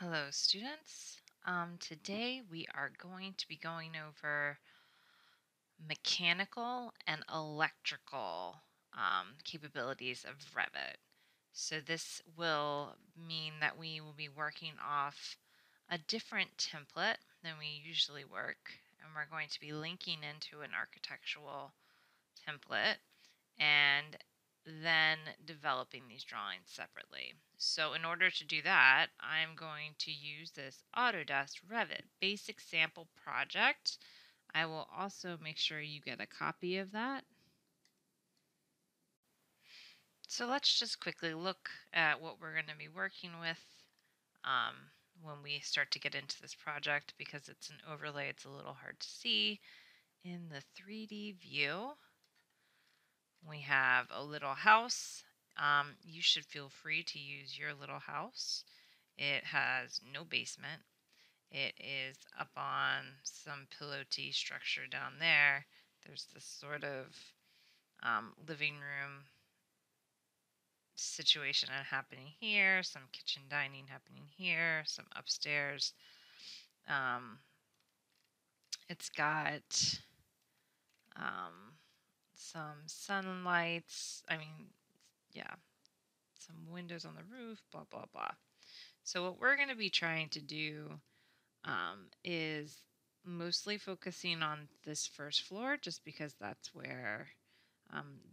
Hello students. Today we are going to be going over mechanical and electrical capabilities of Revit. So this will mean that we will be working off a different template than we usually work, and we're going to be linking into an architectural template and then developing these drawings separately. So in order to do that, I'm going to use this Autodesk Revit basic sample project. I will also make sure you get a copy of that. So let's just quickly look at what we're going to be working with um, when we start to get into this project. Because it's an overlay, it's a little hard to see in the 3D view. We have a little house. You should feel free to use your little house. It has no basement. It is up on some piloty structure down there. There's this sort of living room situation happening here, some kitchen dining happening here, some upstairs. It's got some sunlights. Yeah, some windows on the roof, blah, blah, blah. So what we're going to be trying to do is mostly focusing on this first floor, just because that's where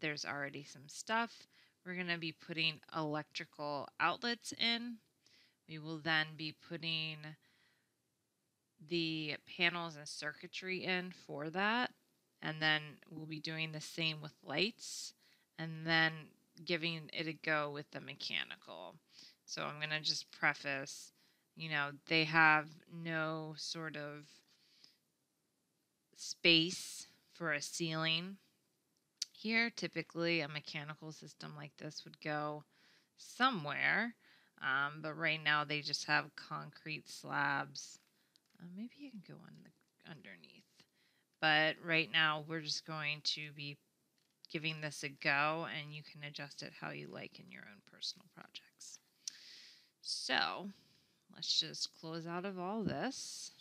there's already some stuff. We're going to be putting electrical outlets in. We will then be putting the panels and circuitry in for that. And then we'll be doing the same with lights, and then giving it a go with the mechanical. So I'm going to just preface, they have no sort of space for a ceiling here. Typically, a mechanical system like this would go somewhere, but right now they just have concrete slabs. Maybe you can go on underneath. But right now we're just going to be giving this a go, and you can adjust it how you like in your own personal projects. So let's just close out of all this.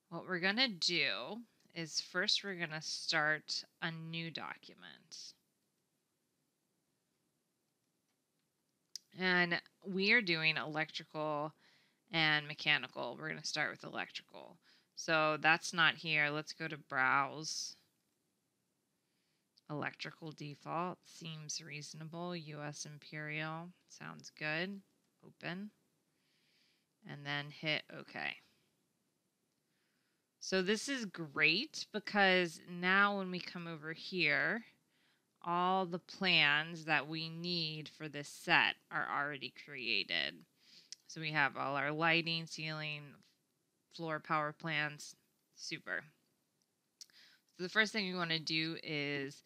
What we're going to do is first we're going to start a new document. And we are doing electrical and mechanical. We're going to start with electrical. So that's not here. Let's go to Browse. Electrical default seems reasonable. US Imperial sounds good. Open. And then hit OK. So this is great because now when we come over here, all the plans that we need for this set are already created. So we have all our lighting, ceiling, floor power plans. Super. So the first thing we want to do is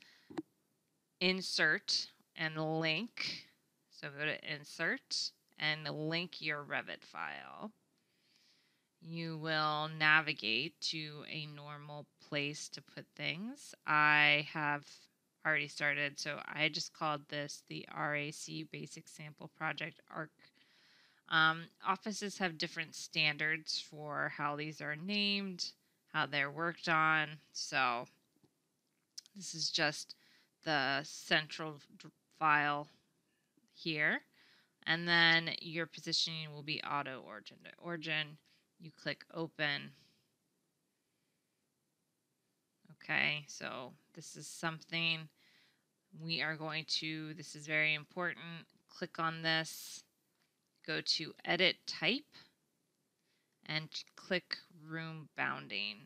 insert and link. So go to insert and link your Revit file. You will navigate to a normal place to put things. I have already started, so I just called this the RAC Basic Sample Project ARC. Offices have different standards for how these are named, how they're worked on. So this is just the central file here. And then your positioning will be auto origin to origin. You click open. Okay, so this is something we are going to, this is very important. Click on this, go to edit type, and click room bounding.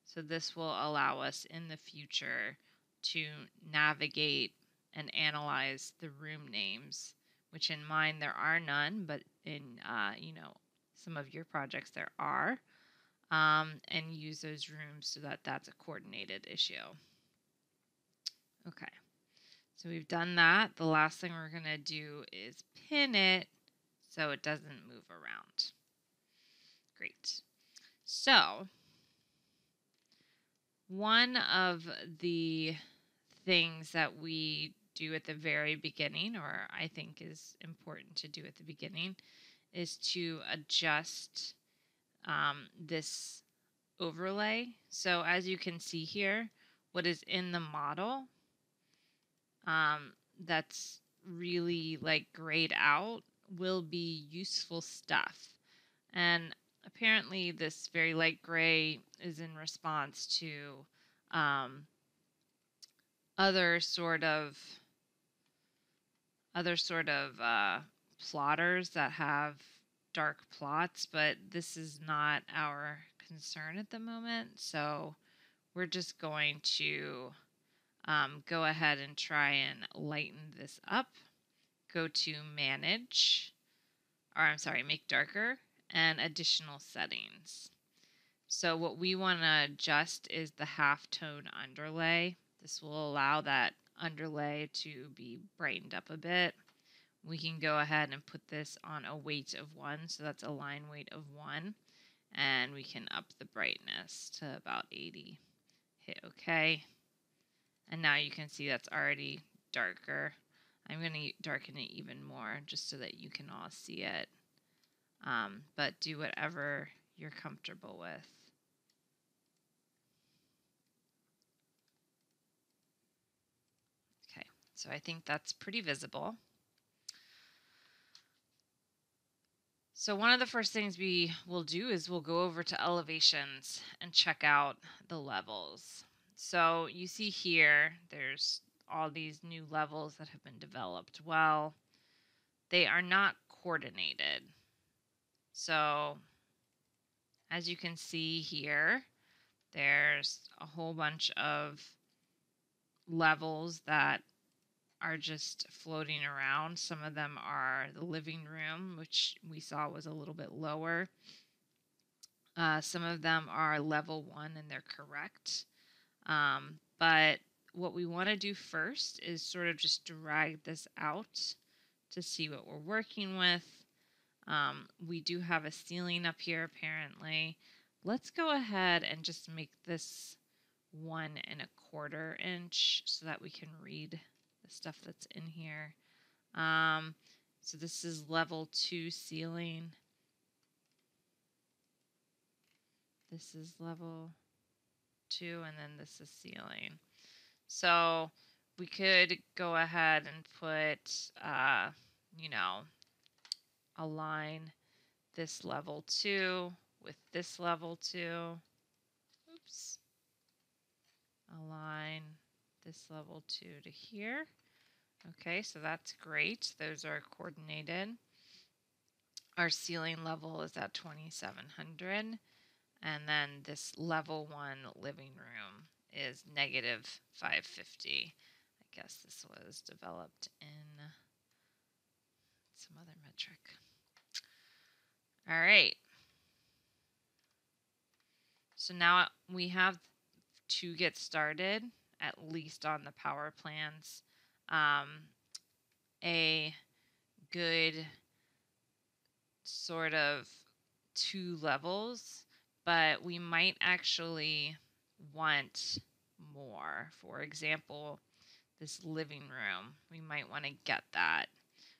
So this will allow us in the future to navigate and analyze the room names, which in mine there are none, but in some of your projects there are, and use those rooms so that that's a coordinated issue. Okay, so we've done that. The last thing we're going to do is pin it so it doesn't move around. Great. So one of the things that we do at the very beginning, or I think is important to do at the beginning, is to adjust this overlay. So as you can see here, what is in the model that's really like grayed out will be useful stuff. And apparently this very light gray is in response to um, other sort of plotters that have dark plots, but this is not our concern at the moment. So we're just going to go ahead and try and lighten this up. Go to manage, or I'm sorry, make darker, and additional settings. So what we want to adjust is the halftone underlay. This will allow that underlay to be brightened up a bit. We can go ahead and put this on a weight of 1, so that's a line weight of 1, and we can up the brightness to about 80. Hit OK, and now you can see that's already darker. I'm going to darken it even more just so that you can all see it, but do whatever you're comfortable with. Okay, so I think that's pretty visible. So one of the first things we will do is we'll go over to elevations and check out the levels. So you see here, there's all these new levels that have been developed. Well, they are not coordinated. So as you can see here, there's a whole bunch of levels that are just floating around. Some of them are the living room, which we saw was a little bit lower. Some of them are level 1 and they're correct. But what we want to do first is sort of just drag this out to see what we're working with. We do have a ceiling up here apparently. Let's go ahead and just make this 1¼ inch so that we can read the stuff that's in here. So this is level 2 ceiling. This is level 2, and then this is ceiling. So we could go ahead and put, align this level 2 with this level 2. Oops. Align this level 2 to here. Okay, so that's great. Those are coordinated. Our ceiling level is at 2700. And then this level 1 living room is -550. I guess this was developed in some other metric. All right. So now we have to get started, at least on the power plans, a good sort of 2 levels, but we might actually want more. For example, this living room, we might want to get that.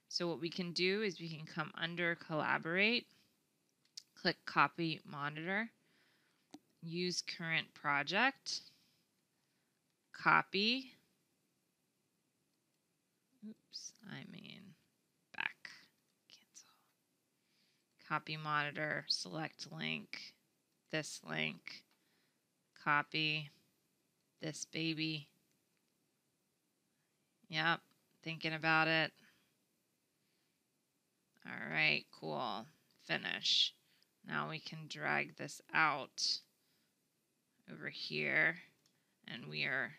So what we can do is we can come under collaborate, click copy monitor, use current project, copy, back, cancel, copy monitor, select link, this link, copy this baby. Yep, thinking about it. All right, cool, finish. Now we can drag this out over here, and we are,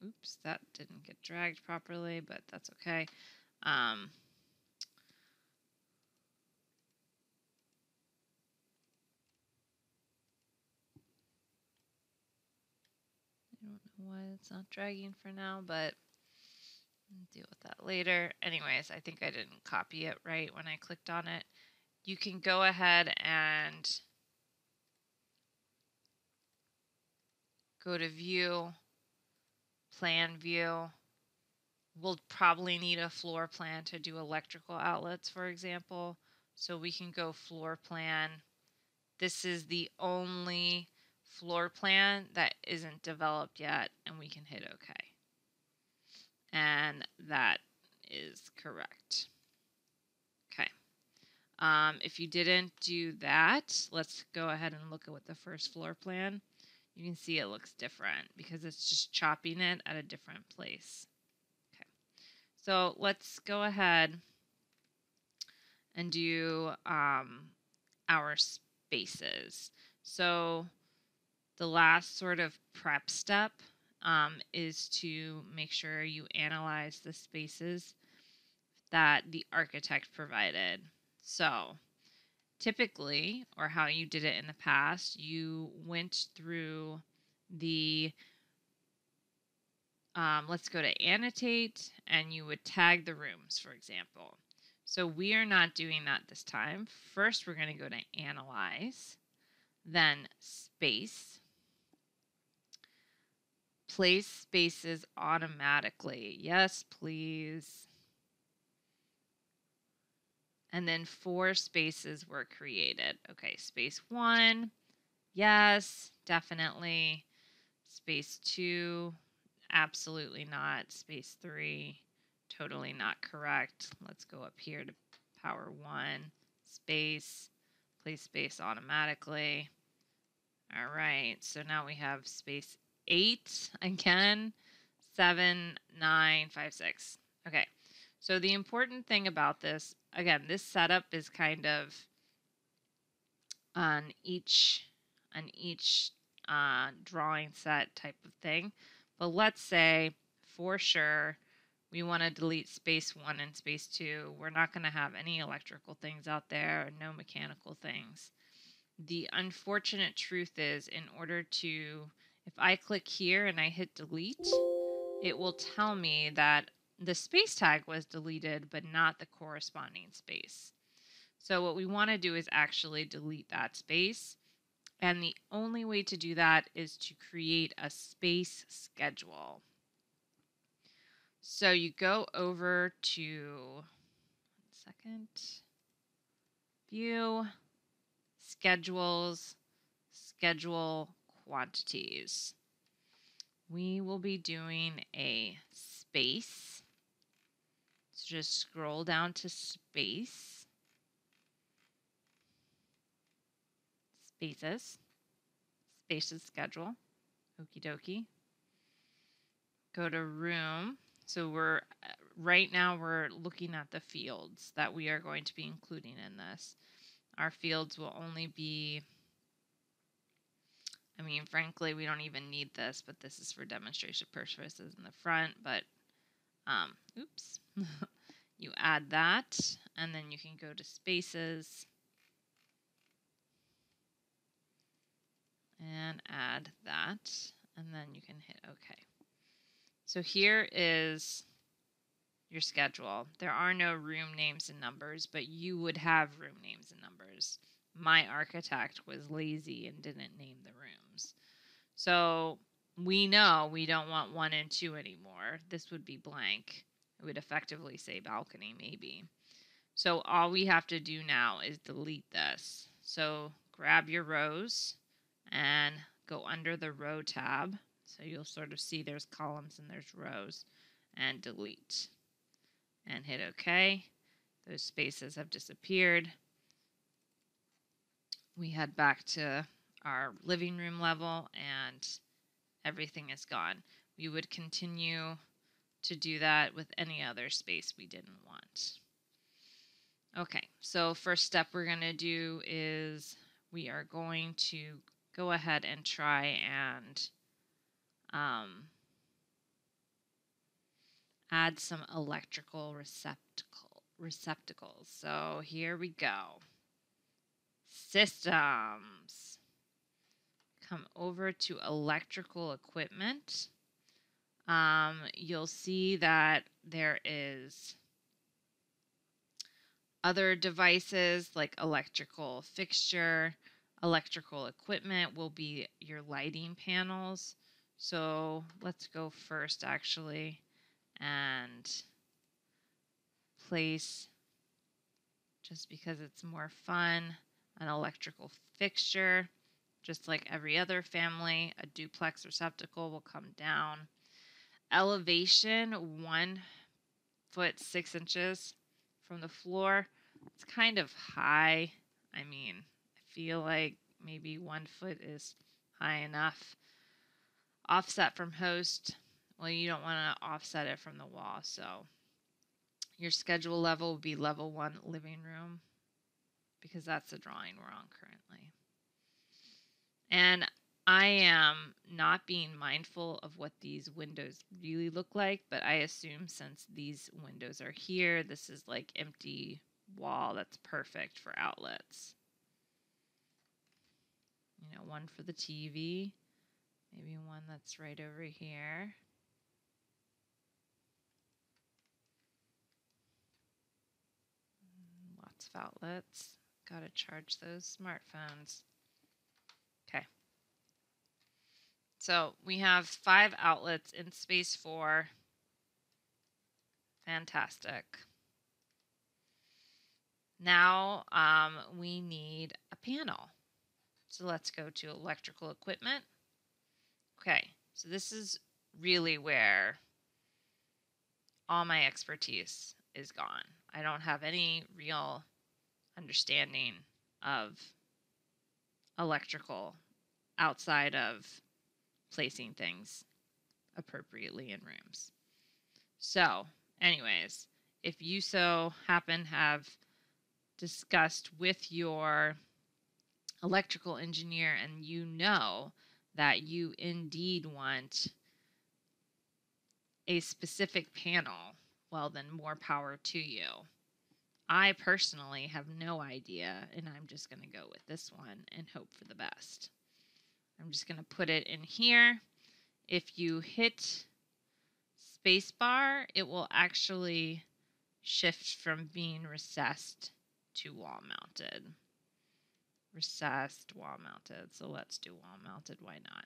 oops, that didn't get dragged properly, but that's okay. I don't know why it's not dragging for now, but I'll deal with that later. Anyways, I think I didn't copy it right when I clicked on it. You can go ahead and go to view, plan view. We'll probably need a floor plan to do electrical outlets, for example. So we can go floor plan. This is the only floor plan that isn't developed yet, and we can hit OK. And that is correct. Okay. If you didn't do that, let's go ahead and look at what the first floor plan. You can see it looks different because it's just chopping it at a different place. Okay. So let's go ahead and do our spaces. So the last sort of prep step is to make sure you analyze the spaces that the architect provided. So typically, or how you did it in the past, you went through the, let's go to annotate, and you would tag the rooms, for example. So we are not doing that this time. First, we're going to go to analyze, then space, place spaces automatically. Yes, please. And then 4 spaces were created. Okay, space 1, yes, definitely. Space 2, absolutely not. Space 3, totally not correct. Let's go up here to power 1, space, place space automatically. All right, so now we have space 8 again, 7, 9, 5, 6. Okay, so the important thing about this, again, this setup is kind of on each drawing set type of thing. But let's say for sure we want to delete space 1 and space 2. We're not going to have any electrical things out there, no mechanical things. The unfortunate truth is, in order to, if I click here and I hit delete, it will tell me that the space tag was deleted, but not the corresponding space. So what we want to do is actually delete that space. And the only way to do that is to create a space schedule. So you go over to, view, schedules, schedule quantities. We will be doing a space. So just scroll down to space. Spaces. Spaces schedule. Okie dokie. Go to room. So we're right now we're looking at the fields that we are going to be including in this. Our fields will only be, I mean, frankly, we don't even need this, but this is for demonstration purposes in the front. But, oops, you add that, and then you can go to spaces and add that, and then you can hit OK. So here is your schedule. There are no room names and numbers, but you would have room names and numbers. My architect was lazy and didn't name the rooms. So we know we don't want 1 and 2 anymore. This would be blank. It would effectively say balcony maybe. So all we have to do now is delete this. So grab your rows and go under the row tab. So you'll sort of see there's columns and there's rows, and delete. And hit OK. Those spaces have disappeared. We head back to our living room level and everything is gone. We would continue to do that with any other space we didn't want. Okay, so first step we're going to do is we are going to go ahead and try and add some electrical receptacles. So here we go. Systems. Come over to electrical equipment. You'll see that there is other devices like electrical fixture. Electrical equipment will be your lighting panels. So let's go first actually and place just because it's more fun. An electrical fixture, just like every other family, a duplex receptacle will come down. Elevation, 1 foot 6 inches from the floor. It's kind of high. I mean, I feel like maybe 1 foot is high enough. Offset from host. Well, you don't want to offset it from the wall, so your schedule level will be level 1 living room, because that's the drawing we're on currently. And I am not being mindful of what these windows really look like, but I assume since these windows are here, this is like empty wall that's perfect for outlets. You know, one for the TV, maybe one that's right over here. Lots of outlets. Gotta charge those smartphones. Okay. So we have 5 outlets in space 4. Fantastic. Now we need a panel. So let's go to electrical equipment. Okay, so this is really where all my expertise is gone. I don't have any real understanding of electrical outside of placing things appropriately in rooms. So, anyways, if you so happen have discussed with your electrical engineer and you know that you indeed want a specific panel, well, then more power to you. I personally have no idea, and I'm just going to go with this one and hope for the best. I'm just going to put it in here. If you hit spacebar, it will actually shift from being recessed to wall mounted. Recessed, wall mounted. So let's do wall mounted. Why not?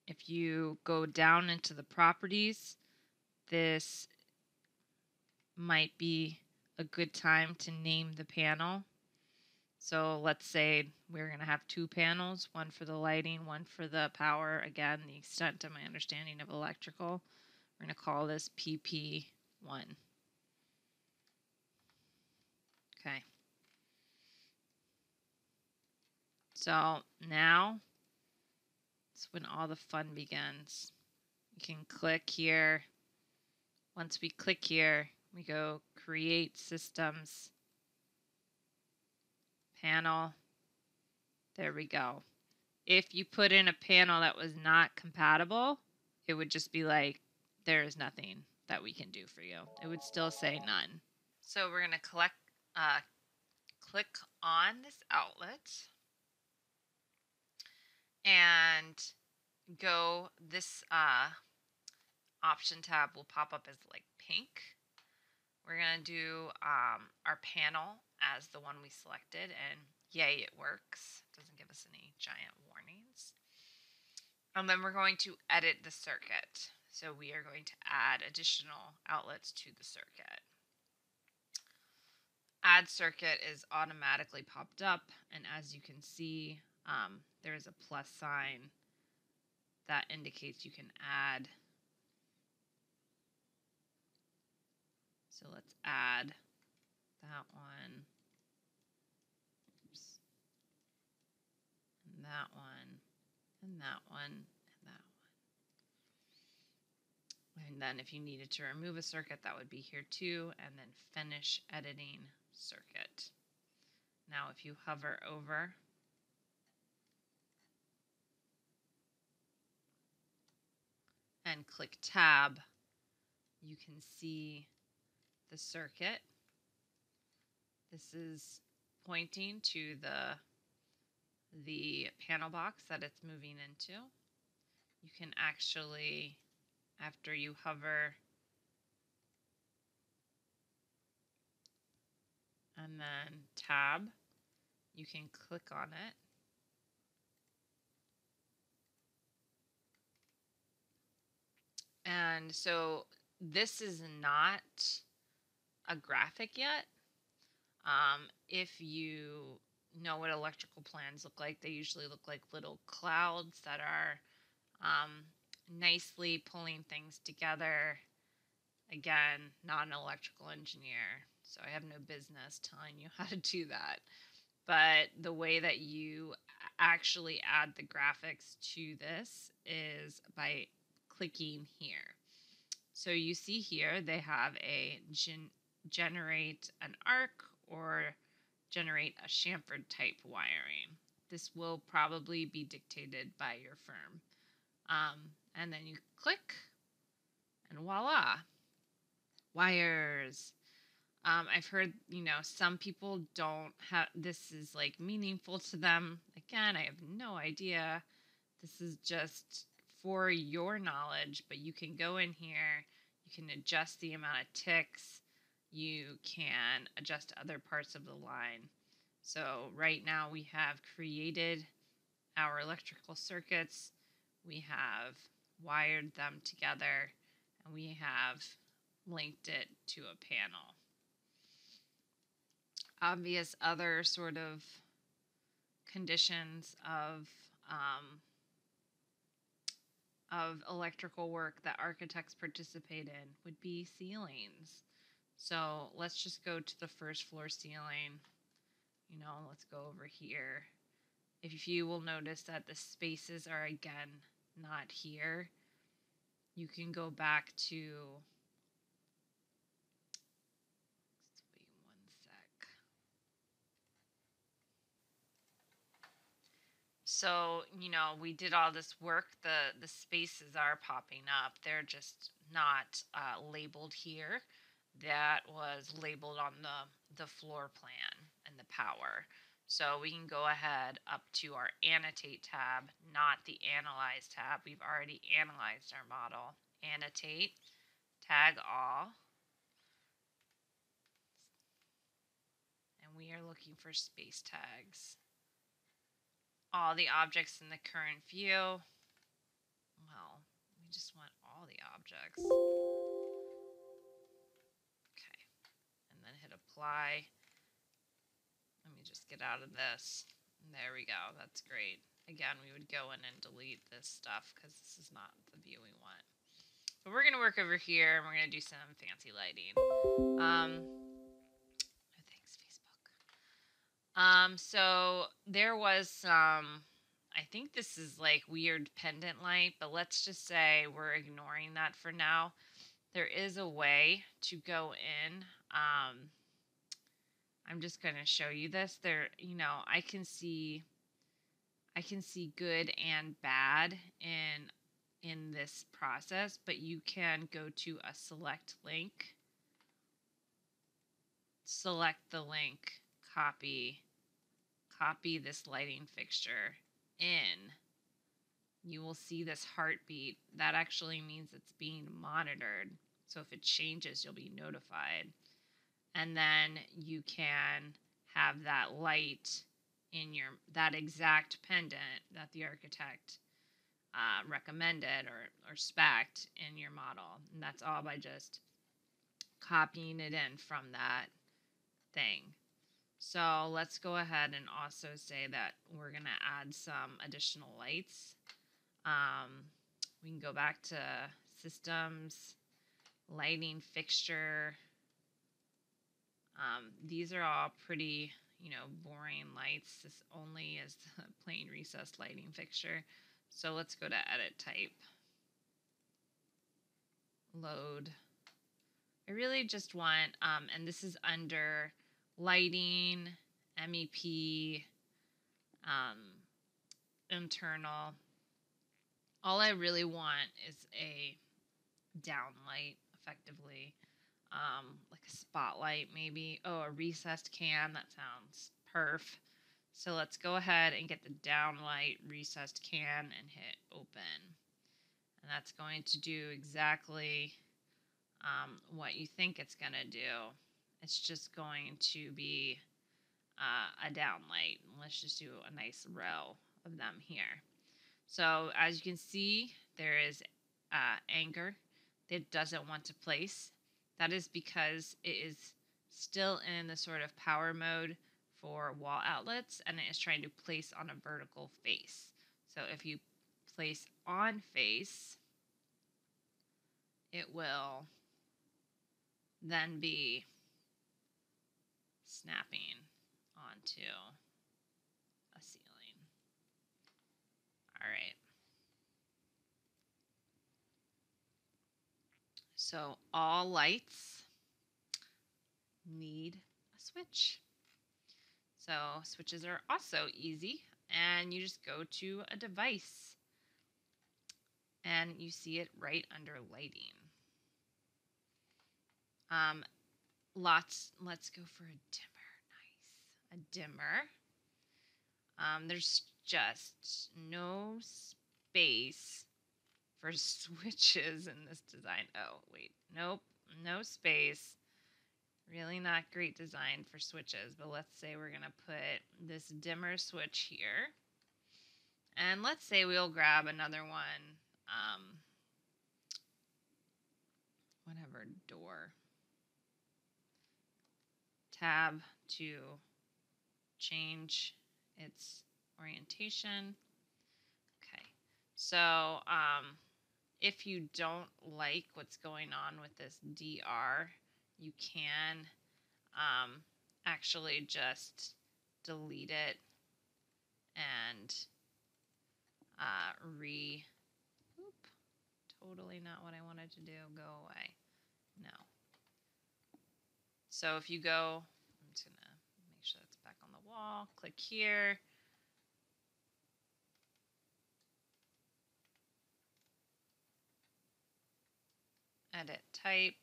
If you go down into the properties, this might be a good time to name the panel. So let's say we're going to have 2 panels, one for the lighting, one for the power. Again, the extent of my understanding of electrical. We're going to call this PP1. Okay. So now it's when all the fun begins. You can click here. Once we click here, we go create systems, panel. There we go. If you put in a panel that was not compatible, it would just be like, there is nothing that we can do for you. It would still say none. So we're going to click on this outlet and go, this option tab will pop up as like pink. We're going to do our panel as the one we selected, and yay, it works. It doesn't give us any giant warnings. And then we're going to edit the circuit. So we are going to add additional outlets to the circuit. Add circuit is automatically popped up, and as you can see, there is a plus sign that indicates you can add. So let's add that one. Oops. And that one. And that one. And that one. And then if you needed to remove a circuit, that would be here too. And then finish editing circuit. Now if you hover over and click tab, you can see the circuit. This is pointing to the panel box that it's moving into. You can actually, after you hover and then tab, you can click on it. And so this is not a graphic yet. If you know what electrical plans look like, they usually look like little clouds that are nicely pulling things together. Again, not an electrical engineer, so I have no business telling you how to do that. But the way that you actually add the graphics to this is by clicking here. So you see here they have a generate an arc or generate a chamfered type wiring. This will probably be dictated by your firm. And then you click and voila, wires. I've heard, some people don't have, this is like meaningful to them. Again, I have no idea. This is just for your knowledge, but you can go in here, you can adjust the amount of ticks, you can adjust other parts of the line. So right now we have created our electrical circuits, we have wired them together, and we have linked it to a panel. Obvious other sort of conditions of electrical work that architects participate in would be ceilings. So let's just go to the first floor ceiling. Let's go over here. If you will notice that the spaces are again not here, you can go back to, wait one sec. So, we did all this work. The spaces are popping up. They're just not labeled here. That was labeled on the floor plan and the power. So we can go ahead up to our annotate tab, not the analyze tab. We've already analyzed our model. Annotate, tag all. And we are looking for space tags. All the objects in the current view. Well, we just want all the objects. Okay, and then hit apply. Let me just get out of this. There we go, that's great. Again, we would go in and delete this stuff because this is not the view we want. But we're going to work over here and we're going to do some fancy lighting. Thanks, Facebook. So there was some, I think this is like weird pendant light, but let's just say we're ignoring that for now. There is a way to go in. I'm just going to show you this. There, I can see good and bad in this process, but you can go to a select link, select the link, copy this lighting fixture in. You will see this heartbeat. That actually means it's being monitored. So if it changes, you'll be notified. And then you can have that light in that exact pendant that the architect recommended or spec'd in your model. And that's all by just copying it in from that thing. So let's go ahead and also say that we're going to add some additional lights. We can go back to systems, lighting fixture. These are all pretty, boring lights. This only is the plain recessed lighting fixture. So let's go to edit type. Load. I really just want, and this is under lighting, MEP, internal. All I really want is a downlight, effectively. Like a spotlight maybe. Oh, a recessed can. That sounds perf. So let's go ahead and get the downlight recessed can and hit open. And that's going to do exactly what you think it's going to do. It's just going to be a downlight. Let's just do a nice row of them here. So as you can see, there is anchor that doesn't want to place. That is because it is still in the sort of power mode for wall outlets, and it is trying to place on a vertical face. So if you place on face, it will then be snapping onto a ceiling. All right. So all lights need a switch. So switches are also easy, and you just go to a device and you see it right under lighting. Let's go for a dimmer. Nice. A dimmer. There's just no space for switches in this design. Oh, wait. Nope. No space. Really not great design for switches, but let's say we're going to put this dimmer switch here. And let's say we'll grab another one, whatever, door. Tab to change its orientation. Okay, so if you don't like what's going on with this DR, you can actually just delete it and totally not what I wanted to do. Go away. No. So if you go, I'm just going to make sure that's back on the wall. Click here. Edit type.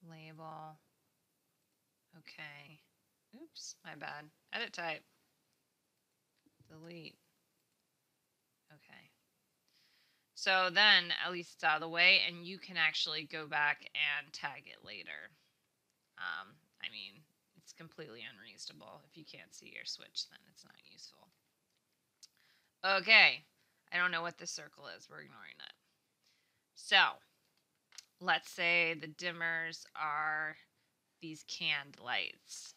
Label. Okay. Oops, my bad. Edit type. Delete. Okay. So then at least it's out of the way, and you can actually go back and tag it later. I mean, it's completely unreasonable. If you can't see your switch, then it's not useful. Okay. I don't know what this circle is. We're ignoring it. So let's say the dimmers are these canned lights.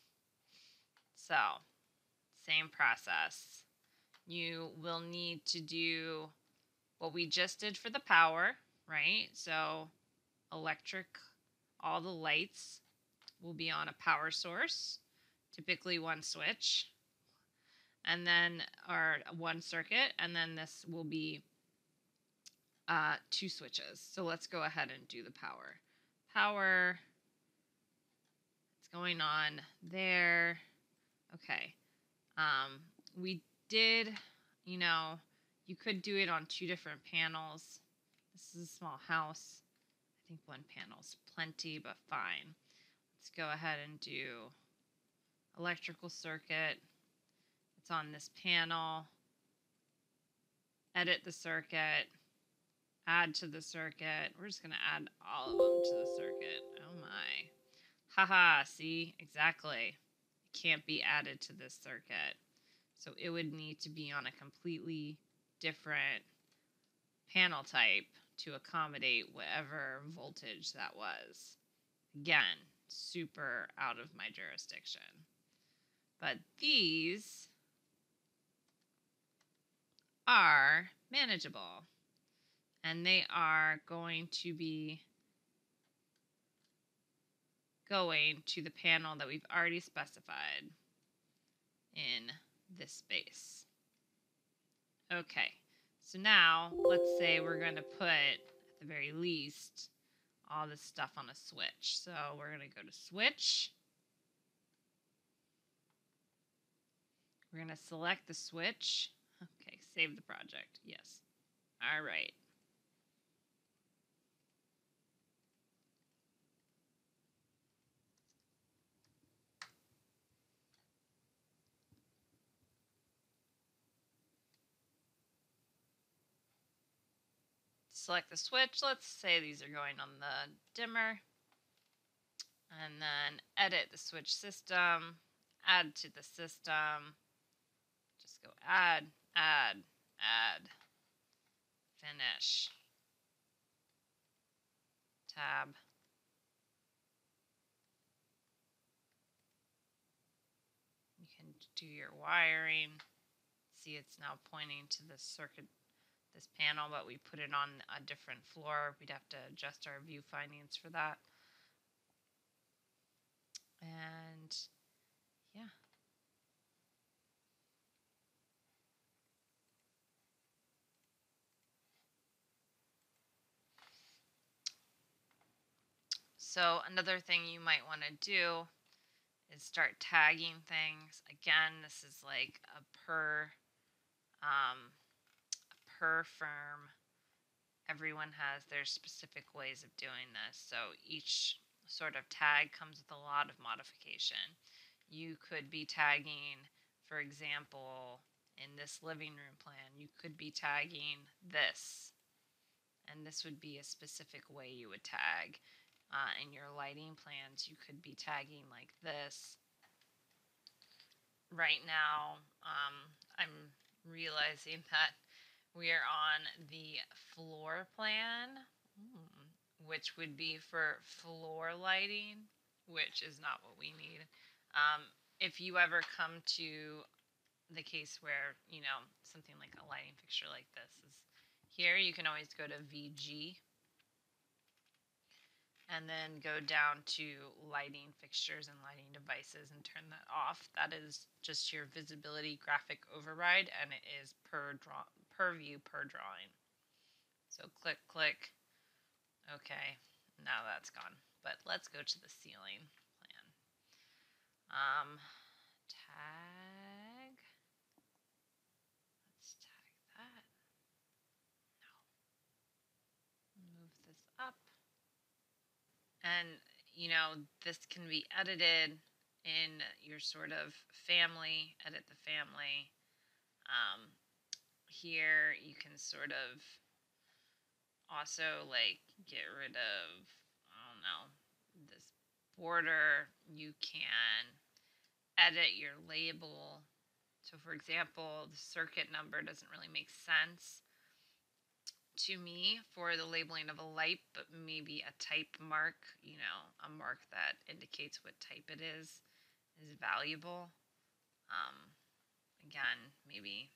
So same process. You will need to do what we just did for the power, right? So electric, all the lights will be on a power source, typically one switch, and then, or one circuit, and then this will be two switches. So let's go ahead and do the power. Power, it's going on there. Okay. We did, you could do it on two different panels. This is a small house. I think one panel's plenty, but fine. Let's go ahead and do electrical circuit. It's on this panel. Edit the circuit. Add to the circuit. We're just going to add all of them to the circuit. Oh my. Haha, see? Exactly. It can't be added to this circuit. So it would need to be on a completely different panel type to accommodate whatever voltage that was. Again, super out of my jurisdiction. But these are manageable. And they are going to be going to the panel that we've already specified in this space. Okay, so now let's say we're going to put, at the very least, all this stuff on a switch. So we're going to go to switch. We're going to select the switch. Okay, save the project. Yes. All right. Select the switch. Let's say these are going on the dimmer. And then edit the switch system. Add to the system. Just go add, add, add. Finish. tab. You can do your wiring. See, it's now pointing to this circuit, this panel, but we put it on a different floor. We'd have to adjust our view findings for that. And yeah. So another thing you might want to do is start tagging things. Again, this is like a per firm. Everyone has their specific ways of doing this. So each sort of tag comes with a lot of modification. You could be tagging, for example, in this living room plan, you could be tagging this. And this would be a specific way you would tag. In your lighting plans, you could be tagging like this. Right now, I'm realizing that we are on the floor plan, which would be for floor lighting, which is not what we need. If you ever come to the case where, you know, something like a lighting fixture like this is here, you can always go to VG and then go down to lighting fixtures and lighting devices and turn that off. That is just your visibility graphic override, and it is per view per drawing. So click, click. Okay, now that's gone. But let's go to the ceiling plan. Tag. Let's tag that. No. Move this up. And, you know, this can be edited in your sort of family, edit the family. Here you can sort of also like get rid of, I don't know, this border. You can edit your label. So for example, the circuit number doesn't really make sense to me for the labeling of a light, but maybe a type mark, you know, a mark that indicates what type it is valuable. Again, maybe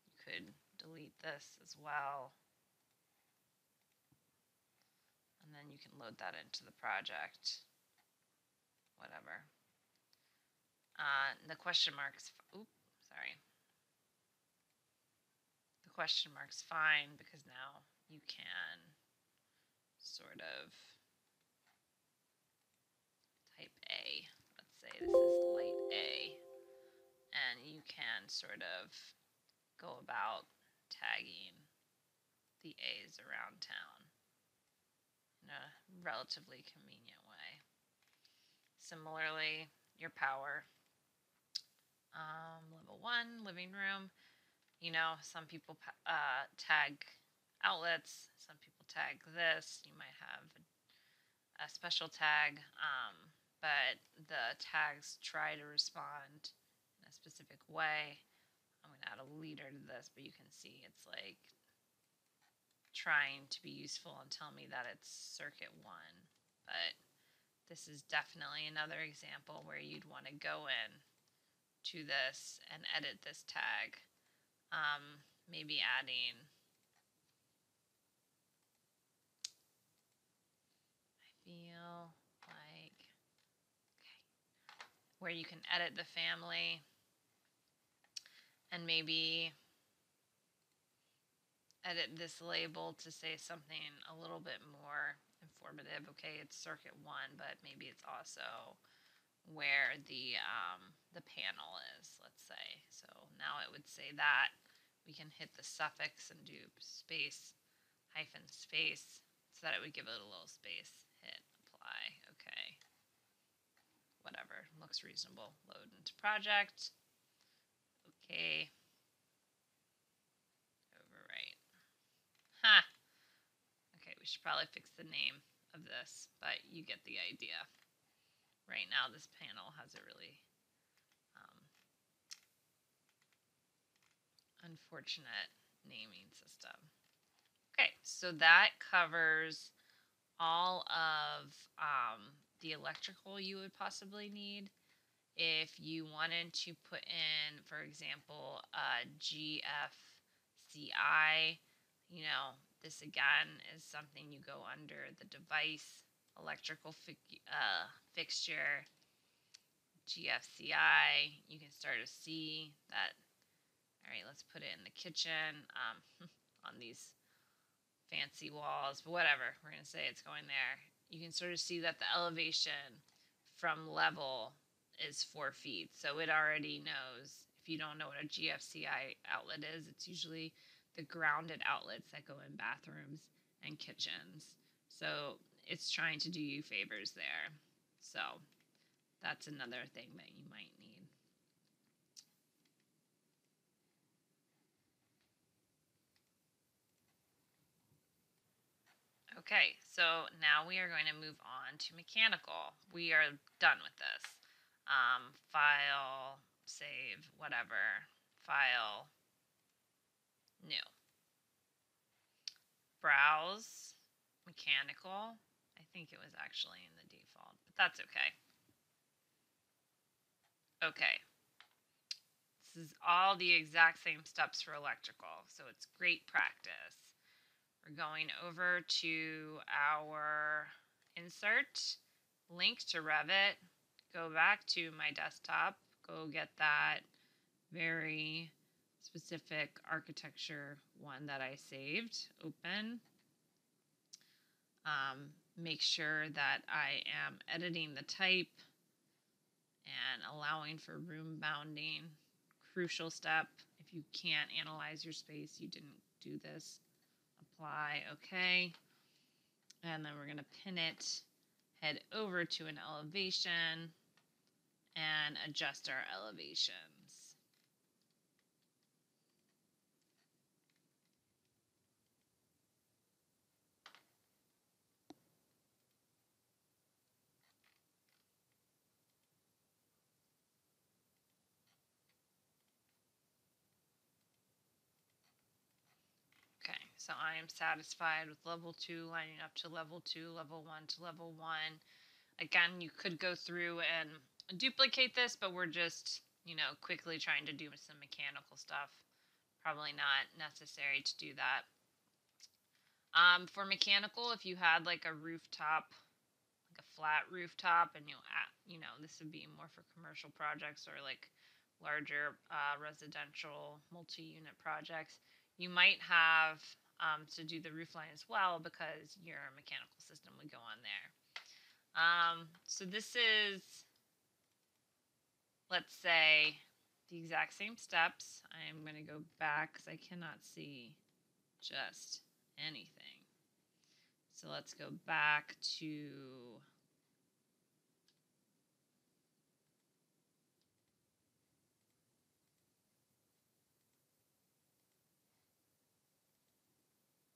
you could delete this as well. And then you can load that into the project. Whatever. The question marks, sorry. The question mark's fine because now you can sort of type A. Let's say this is light A. And you can sort of go about tagging the A's around town in a relatively convenient way. Similarly, your power. Level 1, living room. You know, some people tag outlets, some people tag this. You might have a special tag, but the tags try to respond in a specific way. I'm going to add a leader to this, but you can see it's like trying to be useful and tell me that it's circuit 1. But this is definitely another example where you'd want to go in to this and edit this tag. Maybe adding, I feel like, okay, where you can edit the family and maybe edit this label to say something a little bit more informative. Okay, it's circuit 1, but maybe it's also where the panel is, let's say. So now it would say that. We can hit the suffix and do space, hyphen space, so that it would give it a little space. Hit apply. Okay. Whatever. Looks reasonable. Load into project. Okay. Overwrite. Ha! Okay, we should probably fix the name of this, but you get the idea. Right now, this panel has a really unfortunate naming system. Okay, so that covers all of the electrical you would possibly need. If you wanted to put in, for example, a GFCI, this again is something you go under the device, electrical fixture, GFCI. You can start to see that. All right, let's put it in the kitchen on these fancy walls, but whatever, we're going to say it's going there. You can sort of see that the elevation from level is 4 feet. So it already knows. If you don't know what a GFCI outlet is, it's usually the grounded outlets that go in bathrooms and kitchens. So it's trying to do you favors there. So that's another thing that you might need. Okay, so now we are going to move on to mechanical. We are done with this. File, save, whatever. File, new. Browse, mechanical. I think it was actually in the default, but that's okay. Okay. This is all the exact same steps for electrical, so it's great practice. We're going over to our insert, link to Revit, go back to my desktop, go get that very specific architecture one that I saved, open. Make sure that I am editing the type and allowing for room bounding. Crucial step. If you can't analyze your space, you didn't do this. Apply, okay. And then we're going to pin it, head over to an elevation, and adjust our elevations. Okay, so I am satisfied with level 2, lining up to level 2, level 1 to level 1. Again, you could go through and duplicate this, but we're just, quickly trying to do some mechanical stuff. Probably not necessary to do that. For mechanical, if you had like a rooftop, like a flat rooftop, and this would be more for commercial projects or like larger residential multi-unit projects, you might have to do the roof line as well because your mechanical system would go on there. So this is, let's say, the exact same steps. I'm going to go back because I cannot see just anything. So let's go back to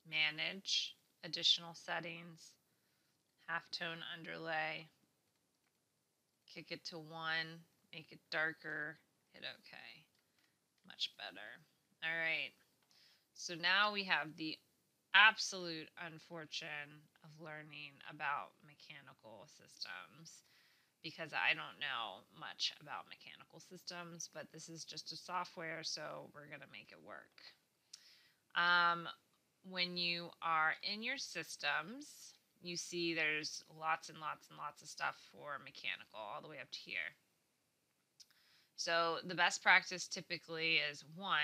manage, additional settings, halftone underlay, kick it to 1, make it darker, hit OK. Much better. All right. So now we have the absolute unfortune of learning about mechanical systems because I don't know much about mechanical systems, but this is just a software, so we're going to make it work. When you are in your systems, you see there's lots and lots and lots of stuff for mechanical all the way up to here. So the best practice typically is 1,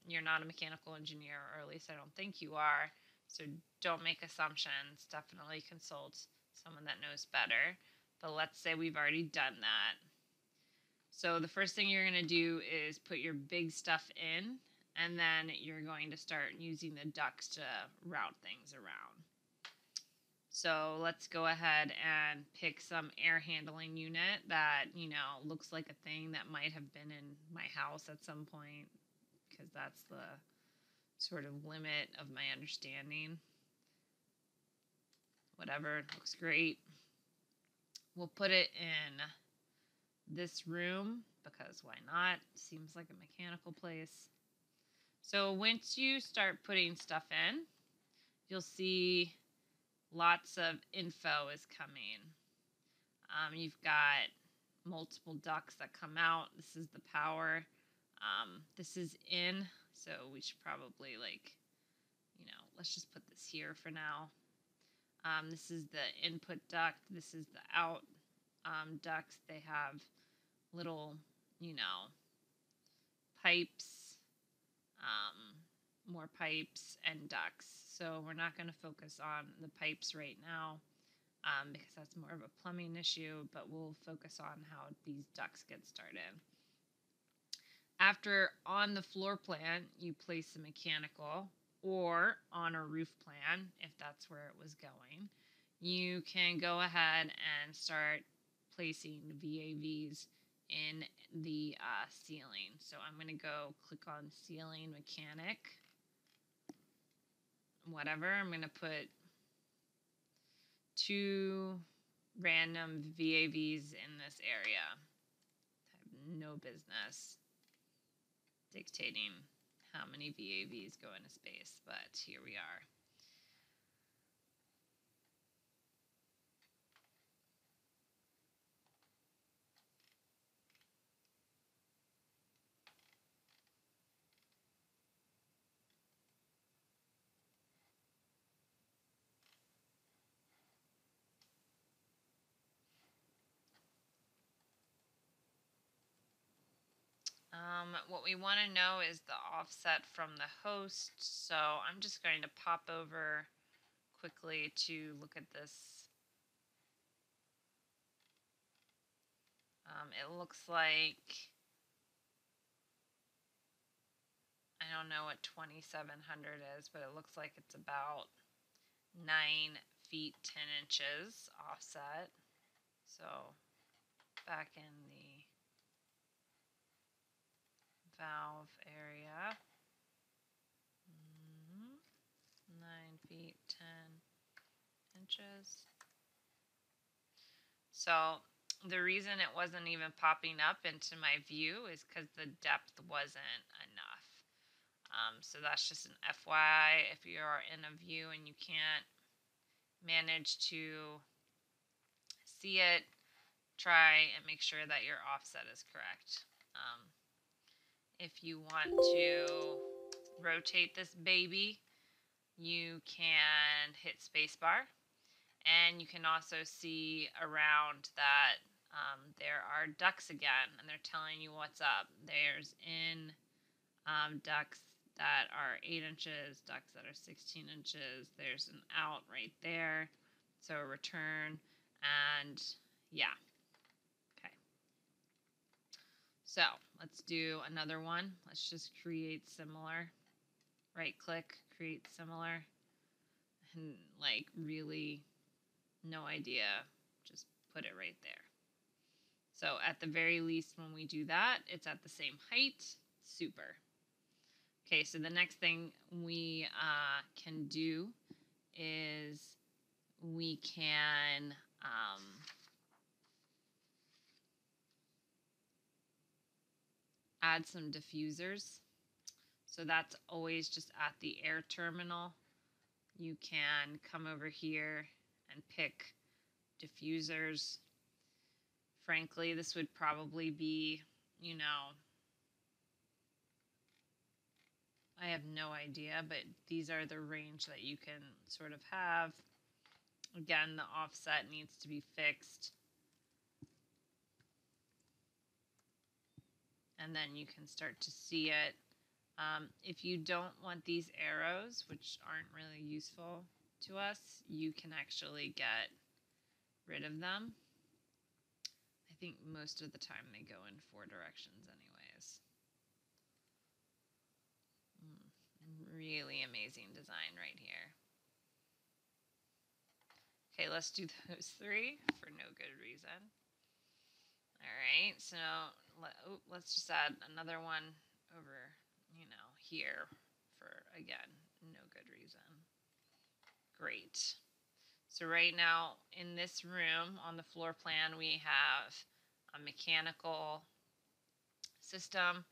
you're not a mechanical engineer, or at least I don't think you are, so don't make assumptions. Definitely consult someone that knows better. But let's say we've already done that. So the first thing you're going to do is put your big stuff in, and then you're going to start using the ducts to route things around. So let's go ahead and pick some air handling unit that, looks like a thing that might have been in my house at some point, because that's the sort of limit of my understanding. Whatever, looks great. We'll put it in this room because why not? Seems like a mechanical place. So once you start putting stuff in, you'll see lots of info is coming. You've got multiple ducts that come out. This is the power. This is in, so we should probably let's just put this here for now. This is the input duct. This is the out ducts. They have little, pipes, more pipes and ducts. So we're not going to focus on the pipes right now because that's more of a plumbing issue, but we'll focus on how these ducts get started. After on the floor plan, you place the mechanical, or on a roof plan, if that's where it was going, you can go ahead and start placing VAVs in the ceiling. So I'm going to go click on ceiling mechanic, whatever. I'm going to put 2 random VAVs in this area. I have no business dictating how many VAVs go into space, but here we are. What we want to know is the offset from the host, so I'm just going to pop over quickly to look at this. It looks like, I don't know what 2700 is, but it looks like it's about 9 feet 10 inches offset. So back in the valve area, 9 feet 10 inches. So the reason it wasn't even popping up into my view is because the depth wasn't enough. So that's just an FYI. If you're in a view and you can't manage to see it, try and make sure that your offset is correct. If you want to rotate this baby, you can hit spacebar, and you can also see around that there are ducts again, and they're telling you what's up. There's in ducts that are 8 inches, ducts that are 16 inches. There's an out right there, so a return, and yeah. Okay. So let's do another one. Let's just create similar. Right click, create similar, and like really no idea, just put it right there. So at the very least, when we do that, it's at the same height. Super. Okay, so the next thing we can do is we can add some diffusers. So that's always just at the air terminal. You can come over here and pick diffusers. Frankly, this would probably be, I have no idea, but these are the range that you can sort of have. Again, the offset needs to be fixed. And then you can start to see it. If you don't want these arrows, which aren't really useful to us, you can actually get rid of them. I think most of the time they go in 4 directions anyways. Really amazing design right here. Okay, let's do those 3 for no good reason. All right, so let's just add another one over, here for, again, no good reason. Great. So right now in this room on the floor plan, we have a mechanical system.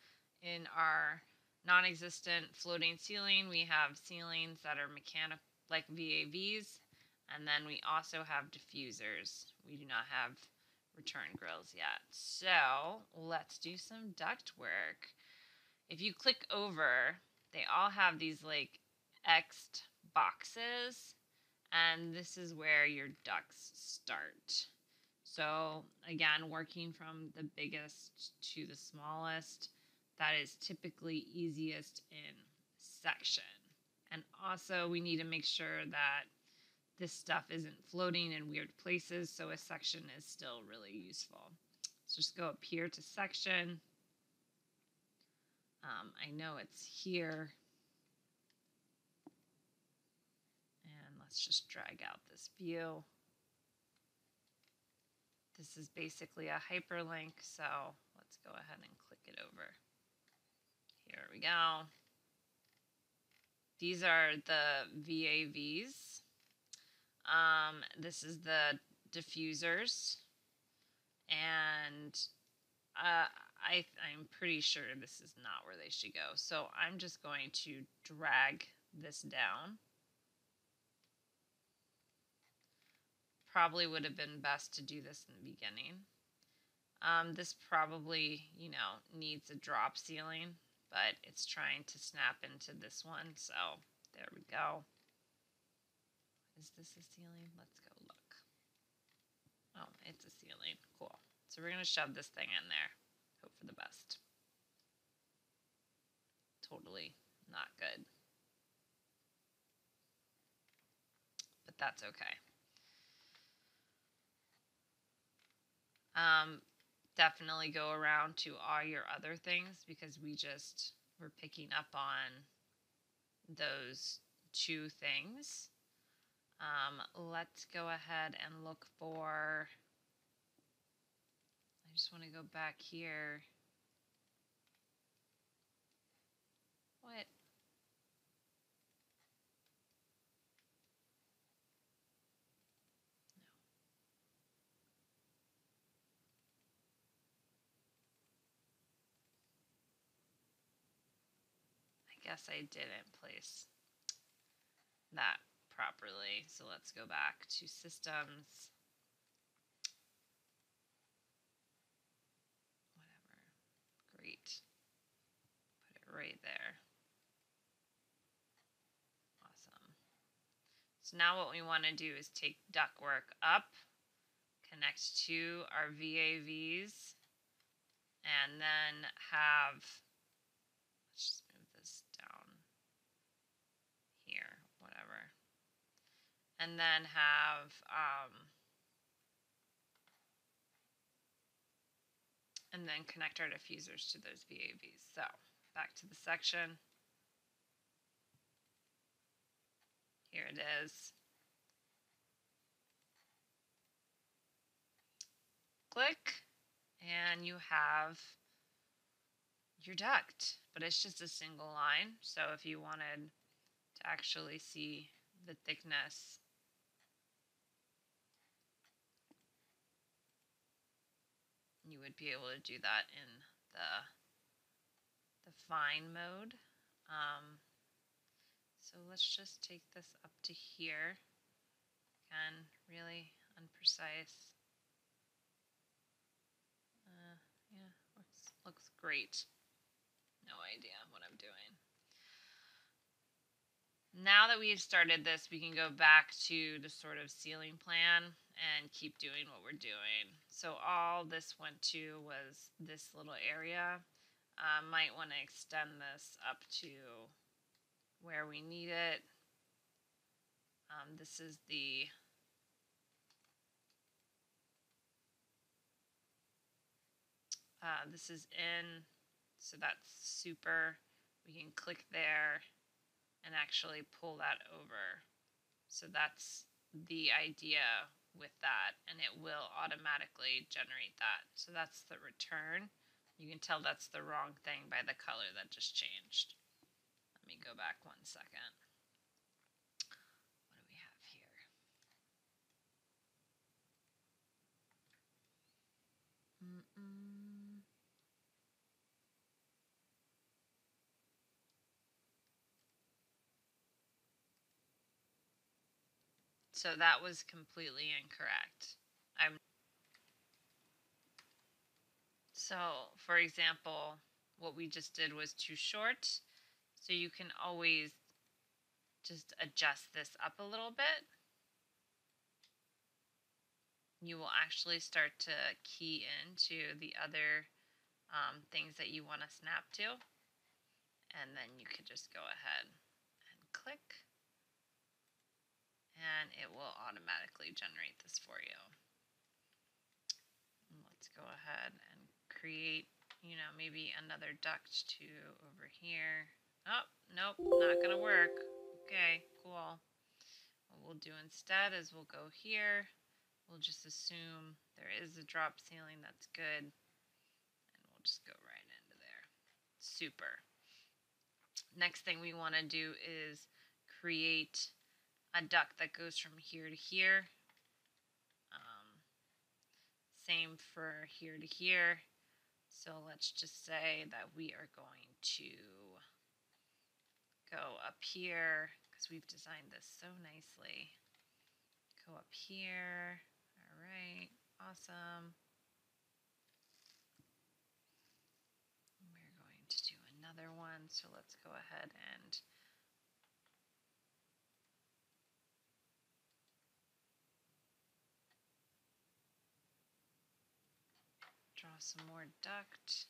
In our non-existent floating ceiling, we have ceilings that are mechanical, like VAVs. And then we also have diffusers. We do not have return grills yet. So let's do some duct work. If you click over, they all have these like X'd boxes, and this is where your ducts start. So again, working from the biggest to the smallest, that is typically easiest in section. And also we need to make sure that this stuff isn't floating in weird places, so a section is still really useful. So just go up here to section. I know it's here. And let's just drag out this view. This is basically a hyperlink, so let's go ahead and click it over. Here we go. These are the VAVs. This is the diffusers. And I'm pretty sure this is not where they should go. So I'm just going to drag this down. Probably would have been best to do this in the beginning. This probably, needs a drop ceiling, but it's trying to snap into this one. So there we go. Is this a ceiling? Let's go look. Oh, it's a ceiling. Cool. So we're going to shove this thing in there. Hope for the best. Totally not good. But that's okay. Definitely go around to all your other things because we're picking up on those two things. Let's go ahead and look for, I just want to go back here. What? I guess I didn't place that properly. So let's go back to systems. Whatever. Great. Put it right there. Awesome. So now what we want to do is take ductwork up, connect to our VAVs, and then have, let's just move this down here, whatever. And then have, and then connect our diffusers to those VAVs. So back to the section. Here it is. Click, and you have your duct, but it's just a single line. So if you wanted to actually see the thickness, you would be able to do that in the fine mode. So let's just take this up to here. Again, really unprecise. Yeah, looks great. No idea what I'm doing. Now that we've started this, we can go back to the sort of ceiling plan and keep doing what we're doing. So all this went to was this little area. Might want to extend this up to where we need it. This is this is in, so that's super. We can click there and actually pull that over. So that's the idea with that, and it will automatically generate that. So that's the return. You can tell that's the wrong thing by the color that just changed. Let me go back 1 second. What do we have here? So that was completely incorrect. So, for example, what we just did was too short. So you can always just adjust this up a little bit. You will actually start to key into the other things that you want to snap to. And then you could just go ahead and click. And it will automatically generate this for you. And let's go ahead and create, maybe another duct to over here. Oh, nope, not going to work. Okay, cool. What we'll do instead is we'll go here. We'll just assume there is a drop ceiling. That's good. And we'll just go right into there. Super. Next thing we want to do is create a duct that goes from here to here. Same for here to here. So let's just say that we are going to go up here because we've designed this so nicely. Go up here. All right, awesome. We're going to do another one. So let's go ahead and draw some more duct.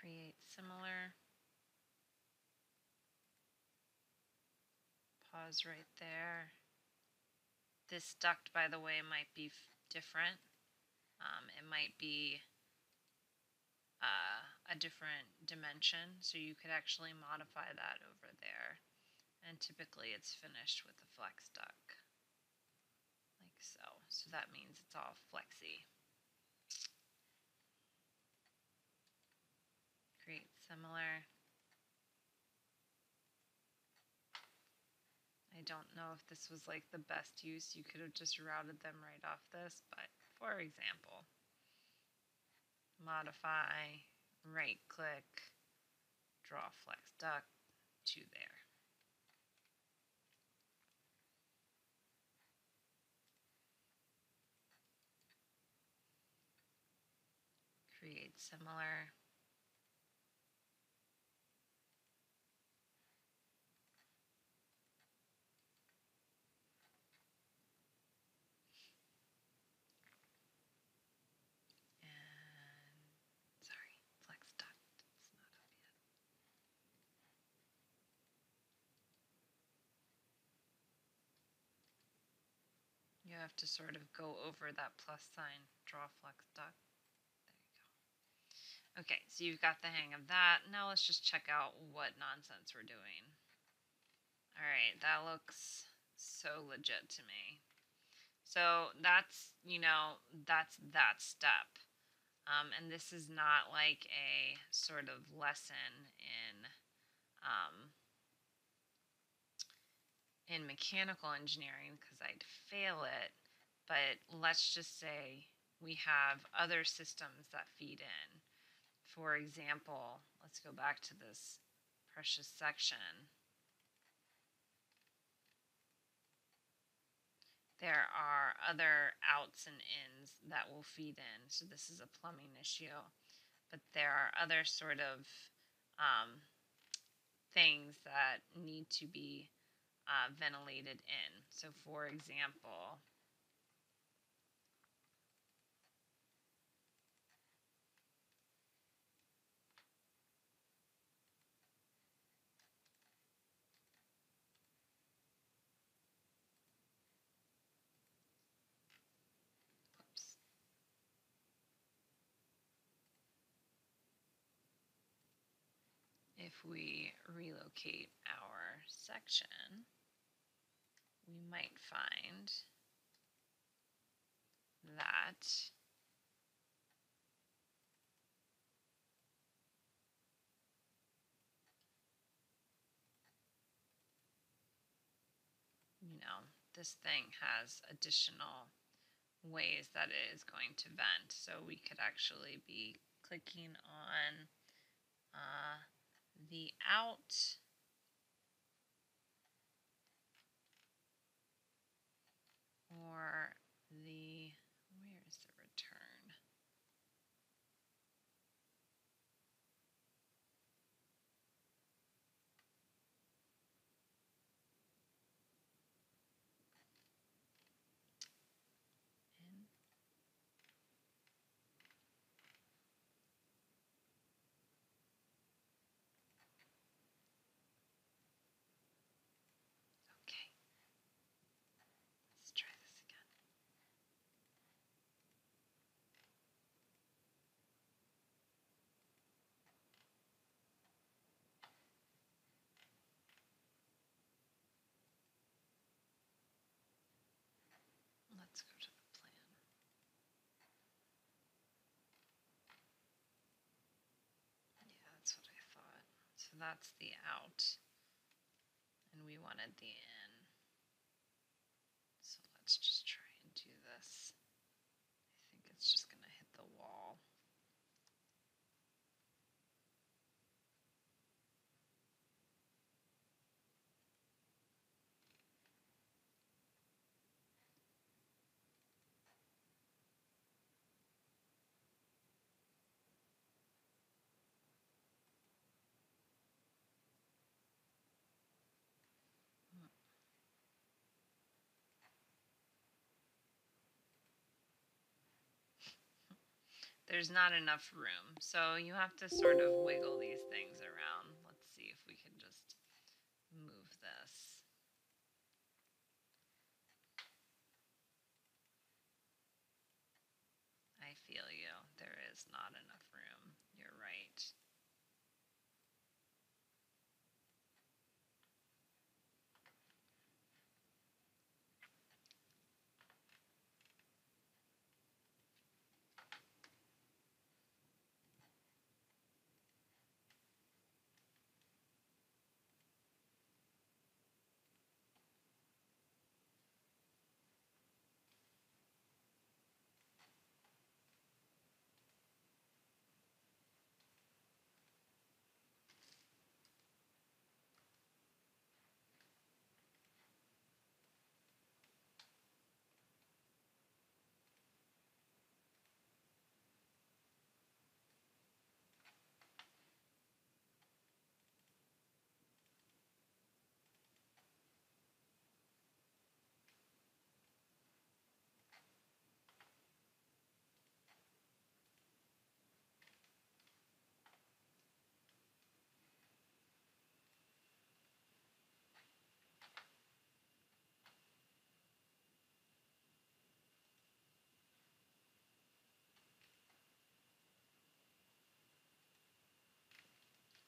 Create similar. Pause right there. This duct, by the way, might be different. It might be a different dimension, so you could actually modify that over there. And typically it's finished with a flex duct, like so. So that means it's all flexy. Create similar. I don't know if this was like the best use. You could have just routed them right off this, but for example, modify, right click, draw flex duct to there. Create similar. And sorry, flex duct. It's not up yet. You have to sort of go over that plus sign, draw flex duct. There you go. Okay, so you've got the hang of that. Now let's just check out what nonsense we're doing. All right, that looks so legit to me. So that's, that's that step. And this is not like a sort of lesson in mechanical engineering because I'd fail it. But let's just say we have other systems that feed in. For example, let's go back to this precious section. There are other outs and ins that will feed in. So this is a plumbing issue. But there are other sort of things that need to be ventilated in. So for example, oops. If we relocate our section, we might find that this thing has additional ways that it is going to vent. So we could actually be clicking on the out or the, where is the return? In. Okay. Let's try this again. Let's go to the plan. Yeah, that's what I thought. So that's the out. And we wanted the in. So let's just try and do this. I think it's just going to hit the wall. There's not enough room, so you have to sort of wiggle these things around. Let's see if we can just move this. I feel you. There is not enough room. You're right.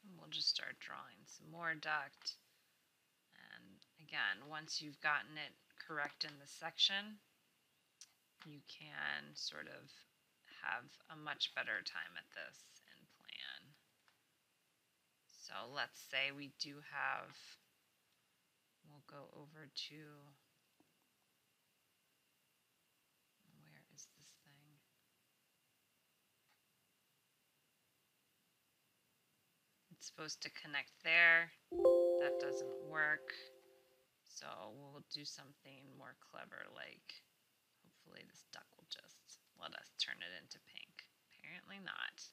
And we'll just start drawing some more duct. And again, once you've gotten it correct in the section, you can sort of have a much better time at this in plan. So let's say we do have, we'll go over to, where is this thing? It's supposed to connect there. That doesn't work. So we'll do something more clever, like hopefully this duck will just let us turn it into pink. Apparently not.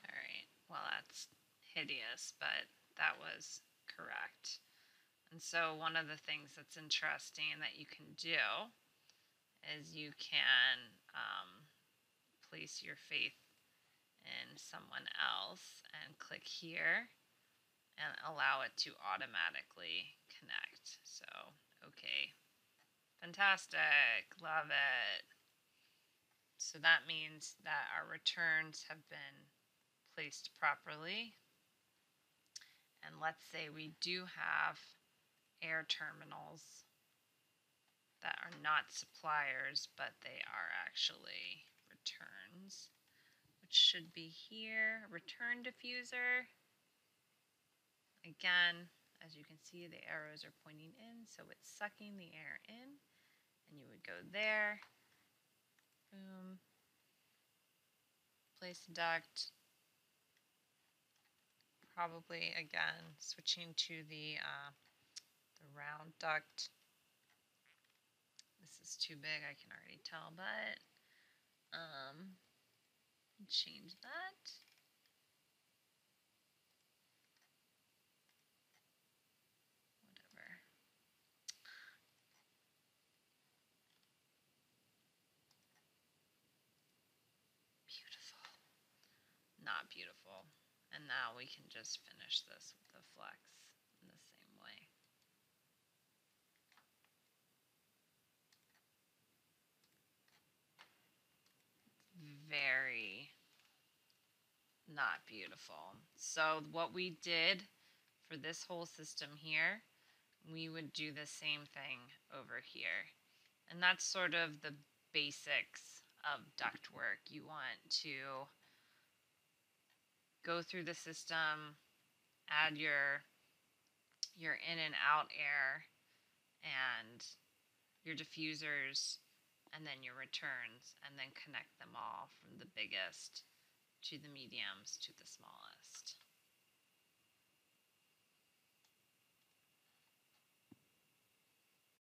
Alright, well that's hideous, but that was correct. And so one of the things that's interesting that you can do is you can place your faith in someone else and click here and allow it to automatically connect. So, okay. Fantastic. Love it. So that means that our returns have been placed properly. And let's say we do have air terminals that are not suppliers, but they are actually returns, which should be here. Return diffuser. Again, as you can see, the arrows are pointing in, so it's sucking the air in. And you would go there, boom, place a duct, probably again switching to the round duct. This is too big, I can already tell, but change that. Whatever. Beautiful. Not beautiful. And now we can just finish this with the flex in the same way. Very not beautiful. So what we did for this whole system here, we would do the same thing over here. And that's sort of the basics of ductwork. You want to go through the system, add your in and out air and your diffusers, and then your returns, and then connect them all from the biggest to the mediums to the smallest.